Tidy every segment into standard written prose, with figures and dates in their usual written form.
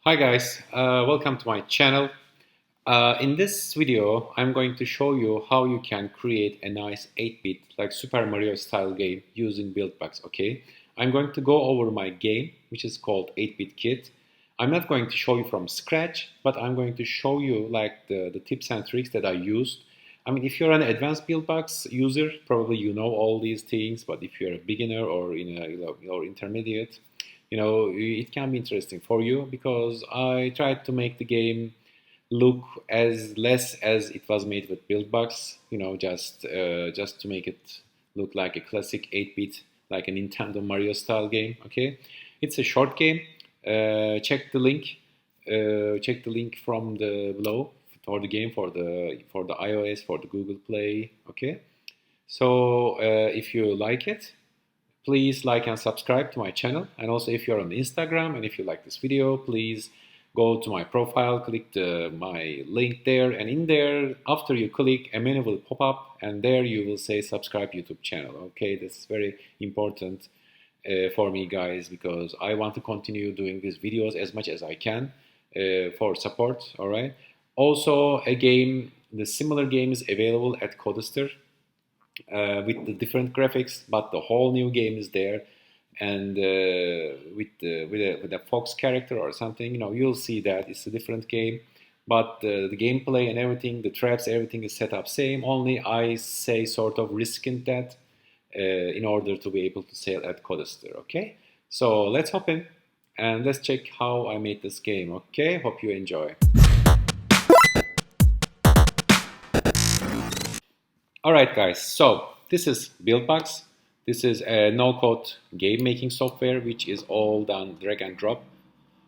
Hi guys, welcome to my channel. In this video, I'm going to show you how you can create a nice 8-bit like Super Mario style game using Buildbox, okay? I'm going to go over my game, which is called 8-bit Kit. I'm not going to show you from scratch, but I'm going to show you like the tips and tricks that I used. I mean, if you're an advanced Buildbox user, probably you know all these things, but if you're a beginner or in a or intermediate, it can be interesting for you because I tried to make the game look as less as it was made with Buildbox, just to make it look like a classic 8-bit, like a Nintendo Mario style game. Okay, it's a short game. Check the link. Check the link from the below for the game for the iOS, for the Google Play. Okay, so if you like it, please like and subscribe to my channel. And also if you're on Instagram and if you like this video, please go to my profile, click my link there, and in there, after you click, a menu will pop up and there you will say subscribe YouTube channel. Okay, that's very important for me, guys, because I want to continue doing these videos as much as I can for support. All right, also the similar game is available at Codester with the different graphics, but the whole new game is there, and with a fox character or something, you'll see that it's a different game, but the gameplay and everything, the traps, everything is set up same. Only I say sort of risking that in order to be able to sell at Codester. Okay, so let's hop in and let's check how I made this game. Okay, hope you enjoy. Alright guys, so this is Buildbox. This is a no-code game making software which is all done drag and drop.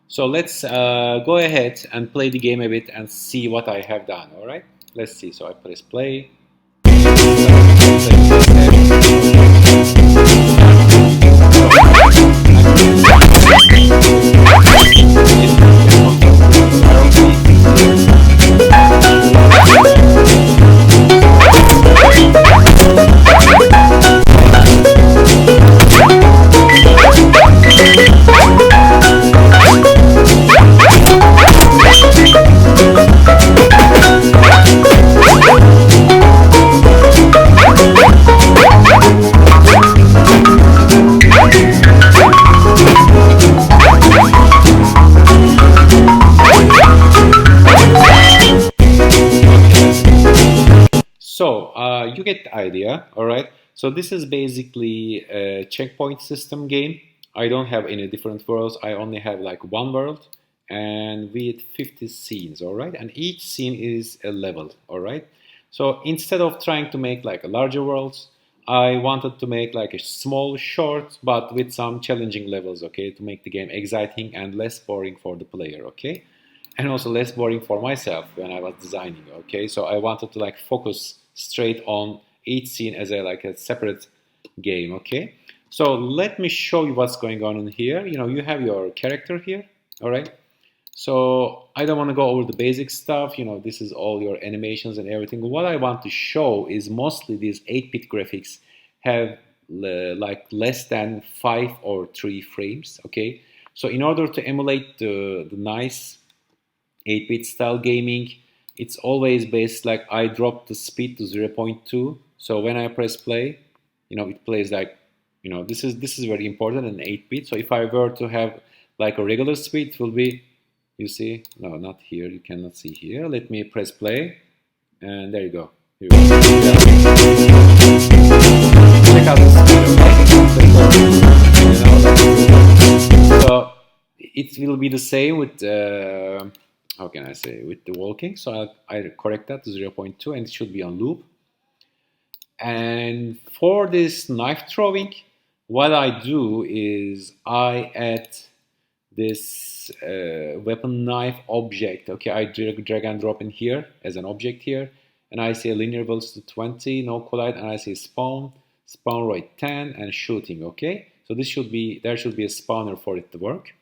So let's go ahead and play the game a bit and see what I have done. Alright, let's see. So I press play. So you get the idea, all right? So this is basically a checkpoint system game. I don't have any different worlds. I only have like one world and with 50 scenes, all right? And each scene is a level, all right? So instead of trying to make like a larger worlds, I wanted to make like a small, short, but with some challenging levels, okay? To make the game exciting and less boring for the player, okay? And also less boring for myself when I was designing, okay? So I wanted to like focus straight on each scene as a separate game, okay? So let me show you what's going on in here. You have your character here, all right? So I don't want to go over the basic stuff. This is all your animations and everything. What I want to show is mostly these 8-bit graphics have like less than 5 or 3 frames, okay? So in order to emulate the nice 8-bit style gaming, it's always based like I drop the speed to 0.2. So when I press play, it plays like, this is very important in 8-bit. So if I were to have like a regular speed, it will be, you see, no, not here, you cannot see here. Let me press play, and there you go. Here we go. Check out the speed, okay? So it will be the same with how can I say, with the walking. So I correct that to 0.2 and it should be on loop. And for this knife throwing, what I do is I add this weapon knife object. Okay, I drag and drop in here as an object here, and I say linear velocity 20, no collide, and I say spawn rate 10, and shooting. Okay, so there should be a spawner for it to work.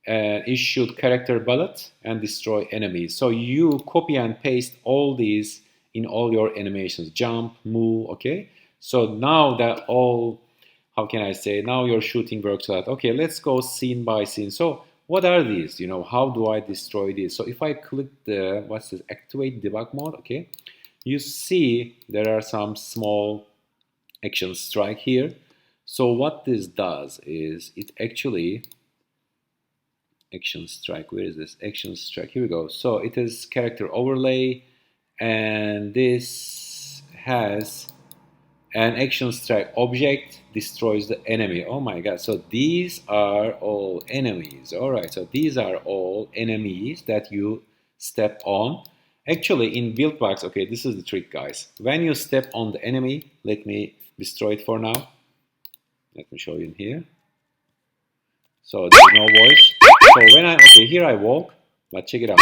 It should character bullet and destroy enemies. So you copy and paste all these in all your animations, jump, move, okay? So now that all, how can I say, now your shooting works out. Okay, let's go scene by scene. So what are these? You know, how do I destroy these? So if I click the, what's this, activate debug mode, okay, you see there are some small action strike here. So what this does is it actually, action strike, where is this action strike? Here we go. So it is character overlay, and this has an action strike object destroys the enemy. Oh my god, so these are all enemies. All right, so these are all enemies that you step on. Actually in Buildbox, okay, this is the trick, guys. When you step on the enemy, let me destroy it for now. Let me show you in here. So there's no voice. So when I, okay, here I walk, but check it out.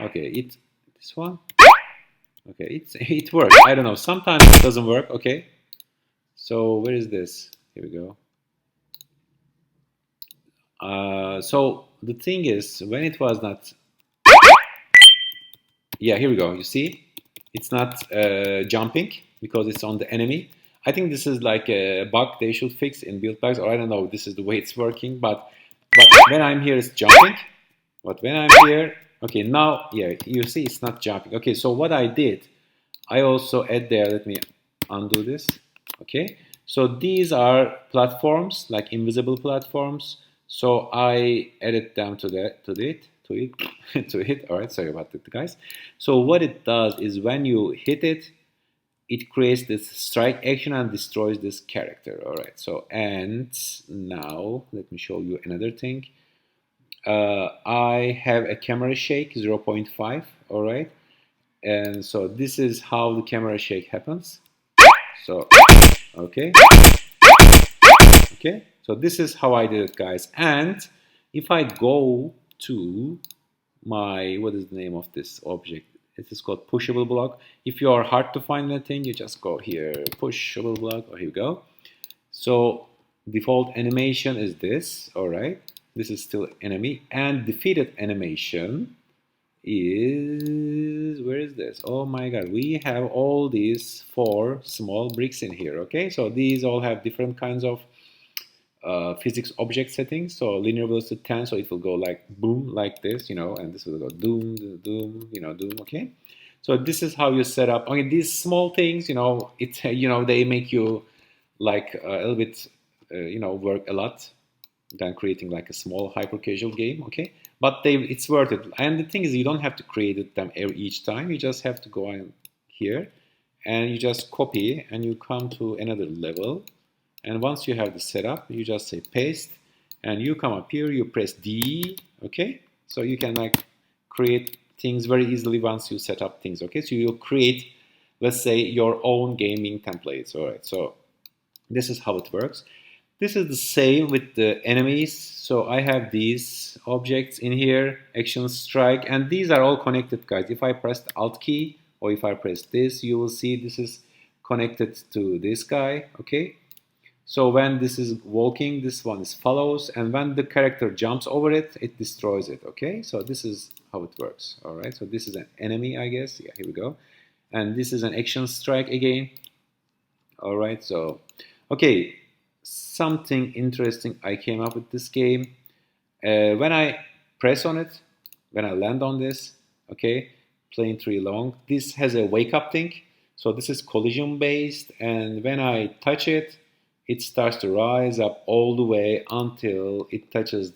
Okay, this one. Okay, it works. I don't know. Sometimes it doesn't work. Okay. So where is this? Here we go. So the thing is, when it was not, yeah, here we go. You see, it's not jumping because it's on the enemy. I think this is like a bug they should fix in Buildbox, or I don't know. This is the way it's working. But when I'm here, it's jumping. But when I'm here, okay, now, yeah, you see, it's not jumping. Okay, so what I did, I also add there. Let me undo this. Okay, so these are platforms, like invisible platforms. So I added them to it. To it. All right, sorry about that, guys. So what it does is when you hit it, it creates this strike action and destroys this character. All right. So and now let me show you another thing. I have a camera shake 0.5. All right. And so this is how the camera shake happens. So okay. Okay, so this is how I did it, guys. And if I go to my, what is the name of this object? It is called pushable block. If you are hard to find anything, you just go here, pushable block. Oh, here we go. So default animation is this. All right, this is still enemy, and defeated animation is, where is this? Oh my god, we have all these 4 small bricks in here. Okay, so these all have different kinds of physics object settings. So linear velocity 10, so it will go like boom, like this, you know, and this will go doom, doom, you know, doom. Okay, so this is how you set up. Okay, these small things, you know, it, you know, they make you like a little bit, you know, work a lot than creating like a small hyper casual game. Okay, but it's worth it. And the thing is, you don't have to create them each time. You just have to go in here and you just copy and you come to another level. And once you have the setup, you just say paste, and you come up here, you press D, okay? So you can like create things very easily once you set up things, okay? So you'll create, let's say, your own gaming templates, all right? So this is how it works. This is the same with the enemies. So I have these objects in here, action strike, and these are all connected, guys. If I press the Alt key, or if I press this, you will see this is connected to this guy, okay? So when this is walking, this one is follows, and when the character jumps over it, it destroys it, okay? So this is how it works, all right? So this is an enemy, I guess. Yeah, here we go. And this is an action strike again. All right, so, okay, something interesting I came up with this game. When I press on it, when I land on this, okay, plane tree long, this has a wake up thing. So this is collision based, and when I touch it, it starts to rise up all the way until it touches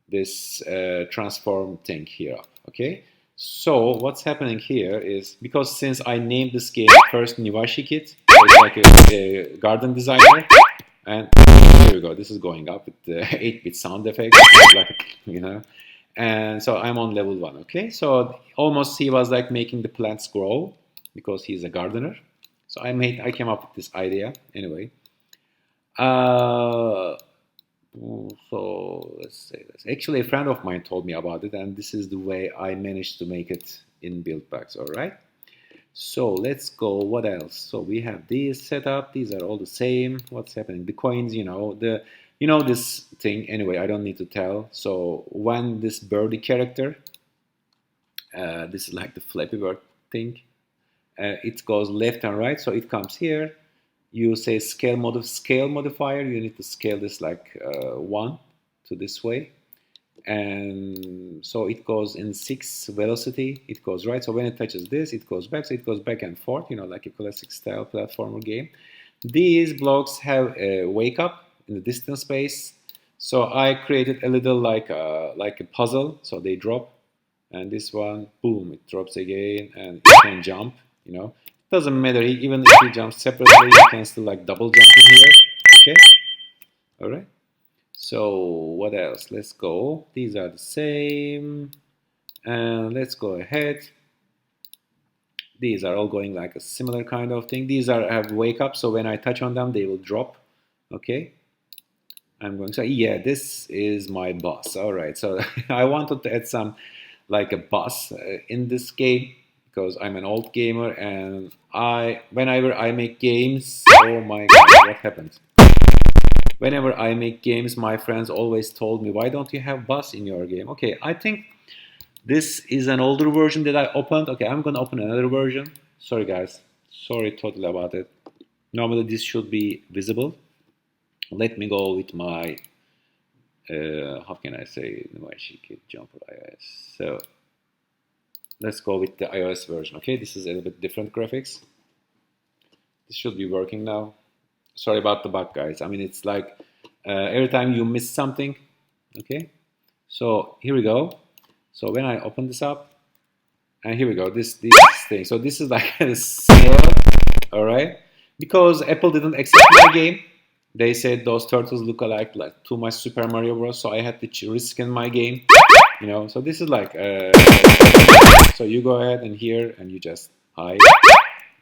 this transform thing here, okay? So what's happening here is, because since I named this game first Niwashi Kit, it's like a garden designer, and here we go, this is going up with the 8-bit sound effects, like, you know, and so I'm on level 1, okay? So almost he was like making the plants grow because he's a gardener. So I came up with this idea anyway. So let's say this. Actually, a friend of mine told me about it, and this is the way I managed to make it in Buildbox. All right. So let's go. What else? So we have these set up. These are all the same. What's happening? The coins, you know, this thing. Anyway, I don't need to tell. So when this birdie character, this is like the Flappy Bird thing. It goes left and right. So it comes here. You say scale modifier, you need to scale this like 1 to this way. and so it goes in 6 velocity. It goes right. So when it touches this, it goes back. So it goes back and forth, you know, like a classic style platformer game. These blocks have a wake up in the distance space. So I created a little like a puzzle. So they drop, and this one, boom, it drops again, and it can jump. You know, it doesn't matter. Even if you jump separately, you can still like double jump in here. Okay, all right. So what else? Let's go. These are the same. And let's go ahead. These are all going like a similar kind of thing. These are have wake up, so when I touch on them, they will drop. Okay. I'm going to say, yeah, this is my boss. All right. So I wanted to add some like a boss in this game because I'm an old gamer, and whenever I make games, oh my God, what happened? Whenever I make games, my friends always told me, why don't you have boss in your game? Okay, I think this is an older version that I opened. Okay, I'm gonna open another version. Sorry guys, sorry totally about it. Normally this should be visible. Let me go with my, how can I say, Niwashi Kid Jumper iOS. So let's go with the iOS version. Okay, this is a little bit different graphics. This should be working now. Sorry about the bug, guys. I mean, it's like every time you miss something. Okay, so here we go. So when I open this up, and here we go, this thing. So this is like a snail, all right? Because Apple didn't accept my game. They said those turtles look alike, like too much Super Mario Bros. So I had to risk in my game, you know. So this is like, so you go ahead and here, and you just hide.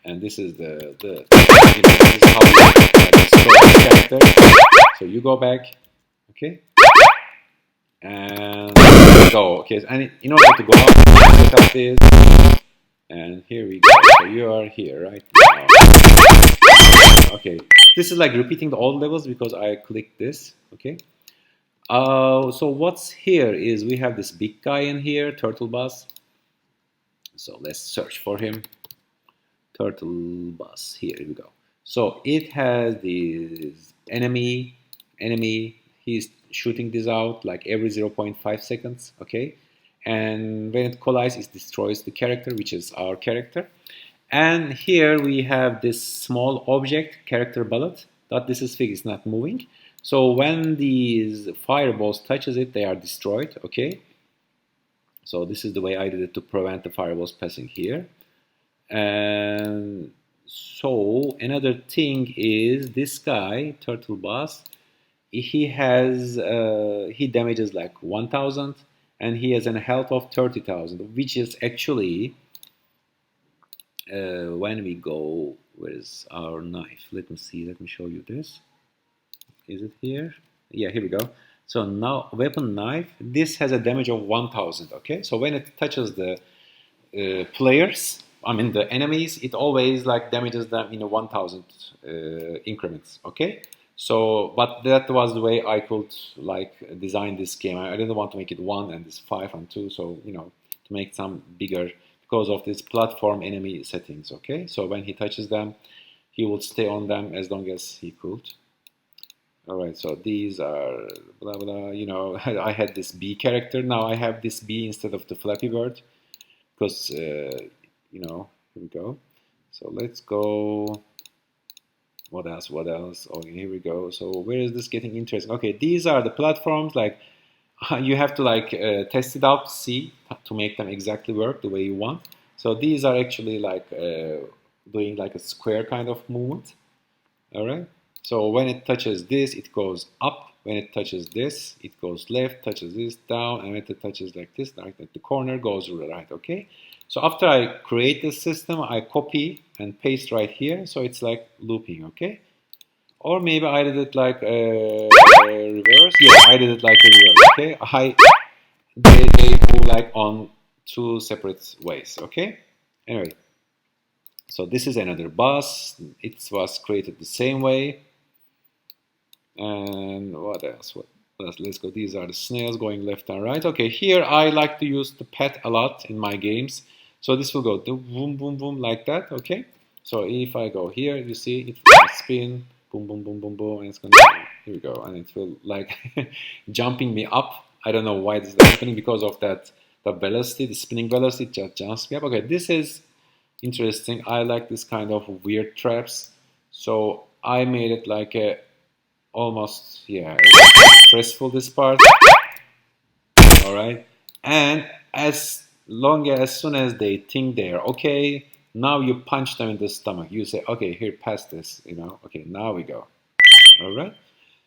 And this is the you know, this is how you destroy the character. So you go back, okay, and go. Okay, and in order to go out, set up this, and here we go. So you are here right now. Okay, this is like repeating the old levels because I clicked this. Okay. So what's here is we have this big guy in here, Turtle Boss. So let's search for him. Turtle Boss. Here we go. So it has this enemy. He's shooting this out like every 0.5 seconds. Okay, and when it collides, it destroys the character, which is our character. And here we have this small object, character bullet, that this is fixed, it's not moving. So when these fireballs touches it, they are destroyed. Okay. So this is the way I did it to prevent the fireballs passing here. And so another thing is this guy, Turtle Boss, he has he damages like 1000 and he has a health of 30,000, which is actually when we go, where's our knife? Let me see, let me show you this. Is it here? Yeah, here we go. So now weapon knife, this has a damage of 1000. Okay, so when it touches the players, I mean the enemies, it always like damages them in a 1000 increments. Okay, so but that was the way I could like design this game. I didn't want to make it 1 and this 5 and 2, so you know, to make some bigger because of this platform enemy settings. Okay, so when he touches them, he would stay on them as long as he could. All right, so these are blah blah, you know. I had this bee character, now I have this bee instead of the Flappy Bird because you know, here we go. So let's go, what else, oh, here we go. So where is this getting interesting? Okay, these are the platforms, like you have to like test it out to see, to make them exactly work the way you want. So these are actually like doing like a square kind of movement. All right, so when it touches this, it goes up. When it touches this, it goes left, touches this down, and when it touches like this, like at the corner, goes right. Okay, so after I create this system, I copy and paste right here, so it's like looping. Okay, or maybe I did it like reverse. Yeah, I did it like a reverse. Okay, they move like on 2 separate ways. Okay, anyway, so this is another bus. It was created the same way. And what else? Let's go. These are the snails going left and right. Okay, here I like to use the pet a lot in my games. So this will go boom, boom, boom like that. Okay. So if I go here, you see it will spin, boom, boom, boom, boom, boom, and it's gonna. Here we go, and it will like jumping me up I don't know why this is happening, because of that, the velocity, the spinning velocity just jumps me up. Okay, this is interesting. I like this kind of weird traps. So I made it like a almost, yeah, stressful this part. All right, and as long as soon as they think they're okay, now you punch them in the stomach. You say, okay, here, pass this, you know. Okay, now we go. All right.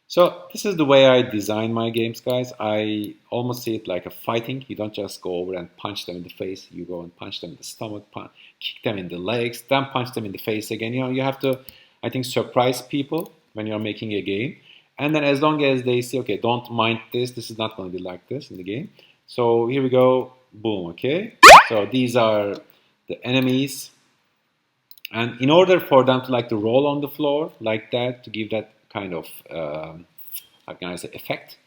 So this is the way I design my games, guys. I almost see it like a fighting. You don't just go over and punch them in the face. You go and punch them in the stomach, kick them in the legs, then punch them in the face again. You know, you have to, I think, surprise people when you're making a game. And then as long as they say, okay, don't mind this. This is not going to be like this in the game. So here we go. Boom, okay? So these are the enemies. And in order for them to like to roll on the floor like that, to give that kind of how can I say, effect,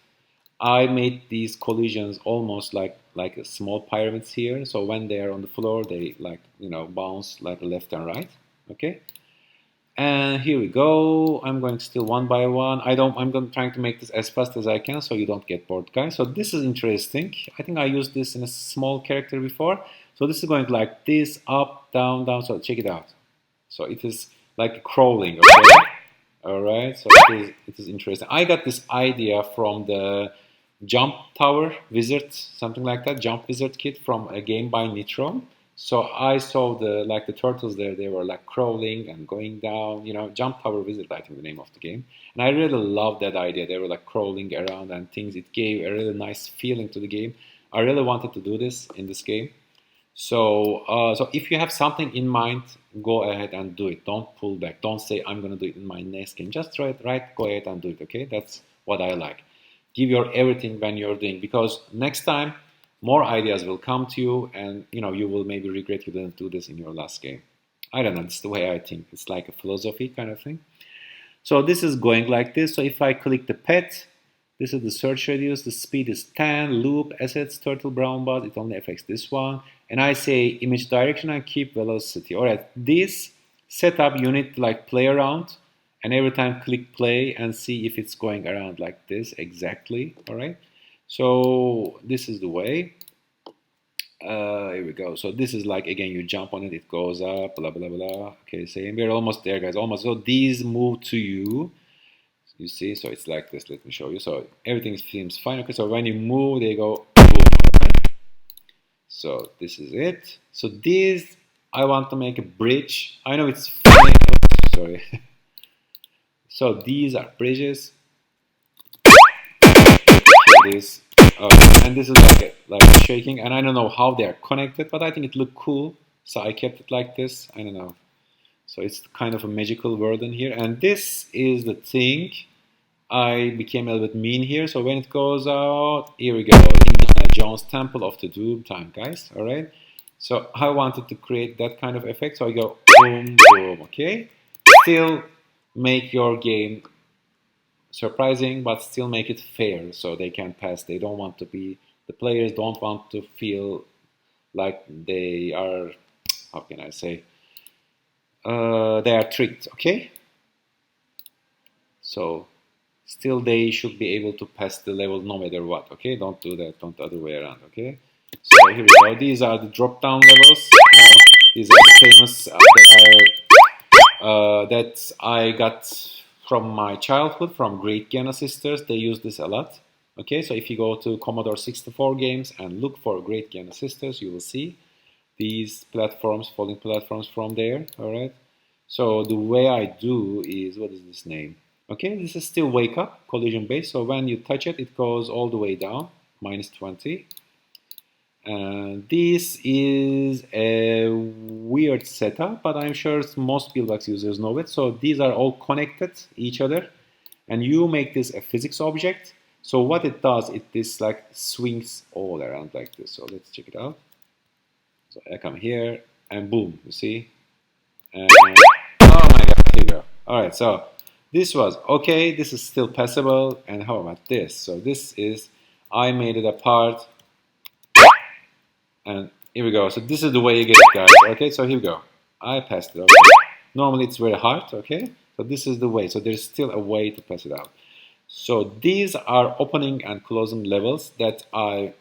I made these collisions almost like a small pyramids here. So when they are on the floor, they like, you know, bounce like left and right. Okay. And here we go. I'm going still one by one. I'm trying to make this as fast as I can so you don't get bored, guys. So this is interesting. I think I used this in a small character before. So this is going like this, up, down, down. So check it out. So it is like crawling, okay? All right, so it is interesting. I got this idea from the Jump Tower Wizard, something like that, Jump Wizard kit from a game by Nitro. So I saw the turtles there, they were like crawling and going down, you know, Jump Tower Wizard, I think the name of the game. And I really loved that idea. They were like crawling around and things. It gave a really nice feeling to the game. I really wanted to do this in this game. So, so if you have something in mind, go ahead and do it. Don't pull back. Don't say, I'm going to do it in my next game. Just try it, right? Go ahead and do it, okay? That's what I like. Give your everything when you're doing, because next time, more ideas will come to you, and you know, you will maybe regret you didn't do this in your last game. I don't know, it's the way I think. It's like a philosophy kind of thing. So this is going like this. So if I click the pet, this is the search radius, the speed is 10, loop, assets, turtle, brown bars, it only affects this one. And I say image direction and keep velocity. All right, this setup you need to like play around, and every time click play and see if it's going around like this exactly. All right. So this is the way. Here we go. So this is like, again, you jump on it, it goes up, blah, blah, blah. Okay, same. We're almost there, guys, almost. So these move to you. You see, so it's like this. Let me show you. So everything seems fine. Okay, so when you move, they go boom. So this is it. So this, I want to make a bridge. I know it's funny. Oh, sorry. So these are bridges. This, and this is like shaking, and I don't know how they are connected, but I think it looked cool, so I kept it like this. I don't know. So it's kind of a magical world in here, and this is the thing. I became a little bit mean here, so when it goes out, here we go. Indiana Jones Temple of the Doom time, guys. All right. So I wanted to create that kind of effect, so I go boom, boom. Okay. Still make your game surprising, but still make it fair so they can pass. They don't want to be, the players don't want to feel like they are, how can I say, they are tricked, okay? So still they should be able to pass the level no matter what, okay? Don't do that, don't the other way around, okay? So here we go. These are the drop down levels. These are the famous that I got from my childhood, from Great Giana Sisters. They use this a lot. Okay, so if you go to Commodore 64 games and look for Great Giana Sisters, you will see these platforms, falling platforms from there. All right. So the way I do is, what is this name? Okay, this is still wake up, collision base. So when you touch it, it goes all the way down, -20. And this is a weird setup, but I'm sure most Buildbox users know it. So these are all connected each other, and you make this a physics object. So what it does, this like swings all around like this. So let's check it out. So I come here and boom, you see? And oh my god, here we go. All right, so this was okay. This is still passable. And how about this? So this is, I made it apart. And here we go. So this is the way you get it, guys. Okay, so here we go. I passed it over. Normally it's very hard, okay? So this is the way. So there's still a way to pass it out. So these are opening and closing levels that I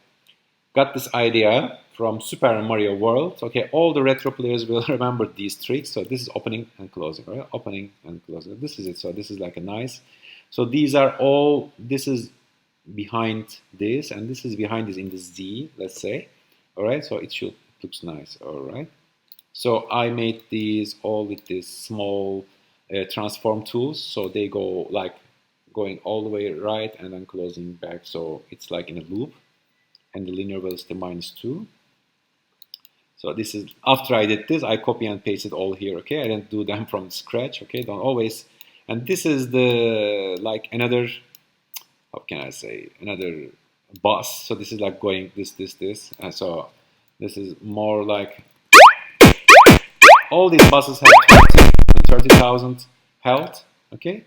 got this idea from Super Mario World. Okay, all the retro players will remember these tricks. So this is opening and closing, right? Opening and closing. This is it. So this is like a nice. So these are all, this is behind this, and this is behind this in the Z, let's say. All right, so it looks nice. All right. So I made these all with this small transform tools. So they go like going all the way right and then closing back. So it's like in a loop, and the linear velocity -2. So this is, after I did this, I copy and pasted all here, okay? I didn't do them from scratch, okay? Don't always, and this is the, like another, how can I say, another bus. So this is like going this, and so this is more like, all these buses have 30,000 health, okay?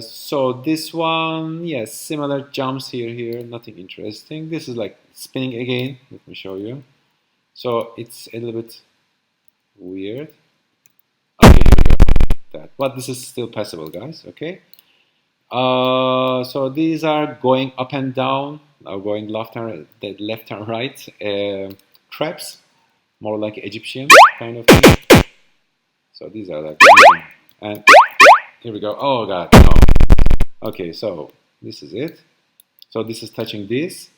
So this one, yes, similar jumps here, nothing interesting. This is like spinning again. Let me show you. So it's a little bit weird. Okay, here we go. That, but this is still passable, guys. Okay. So these are going up and down, going left and right. Traps, more like Egyptian kind of thing. So these are like, and here we go. Oh God, no. Okay, so this is it. So this is touching this.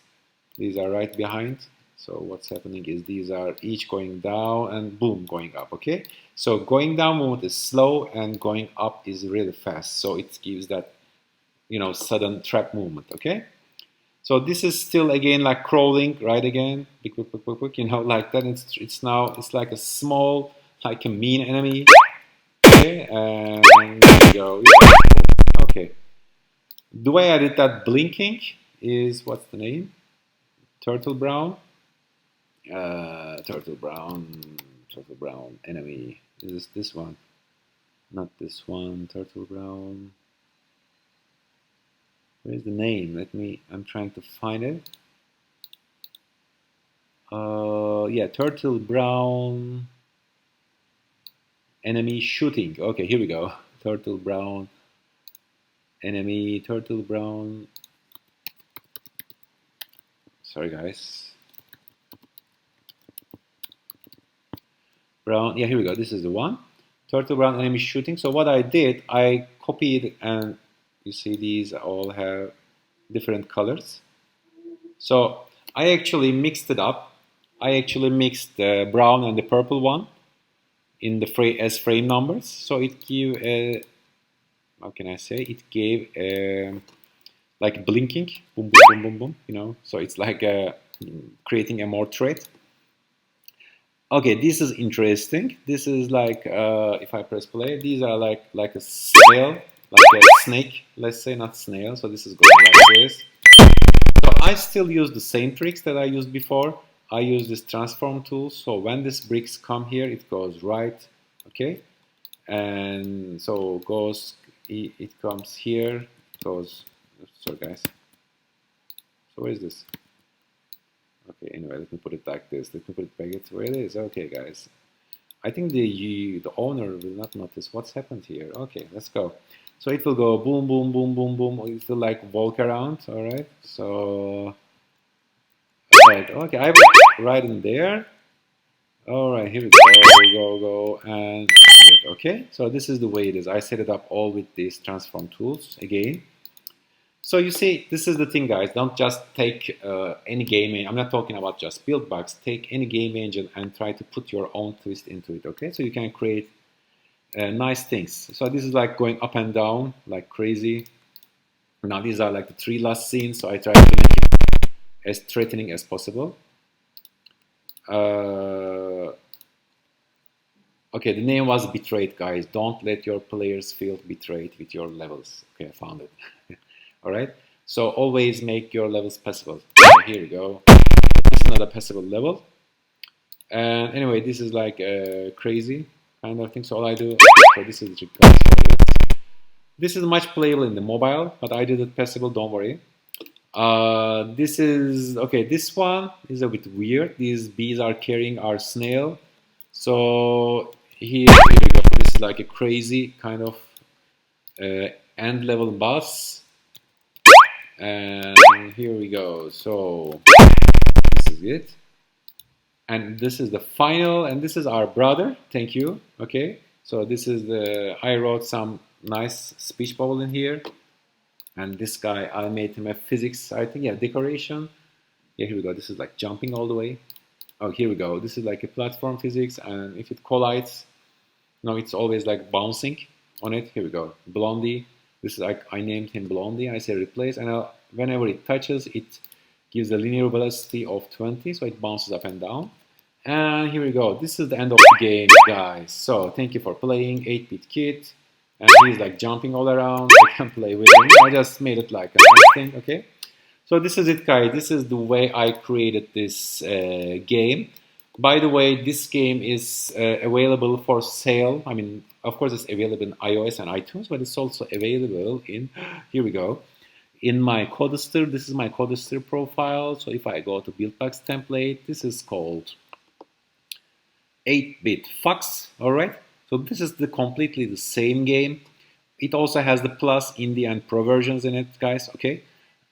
These are right behind. So what's happening is these are each going down and boom, going up, okay? So going down movement is slow and going up is really fast. So it gives that, you know, sudden trap movement, okay? So this is still again like crawling, right again, quick, you know, like that. It's now, it's like a small, like a mean enemy. Okay, and there we go. Yeah. Okay. The way I did that blinking is, what's the name? Turtle brown. Turtle brown enemy. Is this one? Not this one. Turtle brown. Where's the name? I'm trying to find it. Yeah, turtle brown enemy shooting. Okay, here we go. Turtle brown enemy, turtle brown. Sorry, guys. Brown. Yeah, here we go. This is the one. Turtle brown enemy shooting. So what I did, I copied, and you see these all have different colors. So I actually mixed it up. I actually mixed the brown and the purple one in the frame numbers. So it gave a, how can I say? It gave a, like blinking, boom, boom, boom, boom, boom. You know. So it's like creating a more thread. Okay, this is interesting. This is like, if I press play, these are like a snail, like a snake, let's say, not snail. So this is going like this. So I still use the same tricks that I used before. I use this transform tool. So when this bricks come here, it goes right, okay? And so it comes here, goes, sorry guys. So where is this? Okay, anyway, let me put it like this. Let me put it back where it is. Okay, guys. I think the owner will not notice what's happened here. Okay, let's go. So it will go boom, boom, boom, boom, boom. It will like walk around, all right? So, right, okay, I put right in there. All right, here we go, and this is it, okay? So this is the way it is. I set it up all with these transform tools again. So you see, this is the thing, guys. Don't just take any game. I'm not talking about just Buildbox. Take any game engine and try to put your own twist into it, okay? So you can create nice things. So this is like going up and down like crazy. Now these are like the 3 last scenes, so I try to make it as threatening as possible. Okay, the name was Betrayed, guys. Don't let your players feel betrayed with your levels. Okay, I found it. All right, so always make your levels passable. Okay, here we go. This is not a passable level. And anyway, this is like crazy kind of thing. So all I do, so this is this is much playable in the mobile, but I did it passable. Don't worry. This is okay. This one is a bit weird. These bees are carrying our snail. So here we go. This is like a crazy kind of end level boss, and here we go. So this is it, and this is the final, and this is our brother. Thank you. Okay, so this is the, I wrote some nice speech bubble in here, and this guy, I made him a physics, I think, yeah, decoration. Yeah, here we go. This is like jumping all the way. Oh, here we go. This is like a platform physics, and if it collides, no, it's always like bouncing on it. Here we go. Blondie. This is like, I named him Blondie. I say replace, and whenever it touches, it gives a linear velocity of 20, so it bounces up and down. And here we go. This is the end of the game, guys. So thank you for playing 8-bit kit. And he's like jumping all around. I can play with him. I just made it like a nice thing. Okay. So this is it, guys. This is the way I created this game. By the way, this game is available for sale. I mean, of course, it's available in iOS and iTunes, but it's also available in, here we go, in my Codester. This is my Codester profile. So if I go to Buildbox template, this is called 8-bit Fox. All right. So this is the completely the same game. It also has the plus, indie, and pro versions in it, guys. Okay.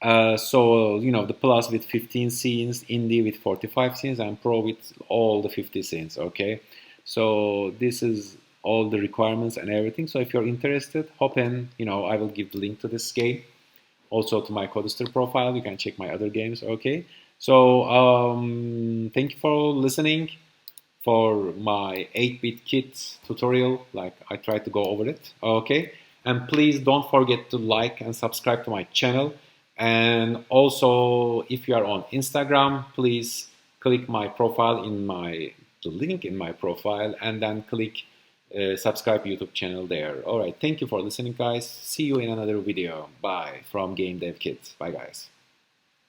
So, you know, the plus with 15 scenes, indie with 45 scenes, and pro with all the 50 scenes, okay? So this is all the requirements and everything. So if you're interested, hop in, you know, I will give the link to this game. Also to my Codester profile, you can check my other games, okay? So thank you for listening for my 8-bit kit tutorial. Like, I tried to go over it, okay? And please don't forget to like and subscribe to my channel. And also, if you are on Instagram, please click my profile in the link in my profile, and then click subscribe YouTube channel there. All right, thank you for listening, guys. See you in another video. Bye from Game Dev Kids. Bye, guys.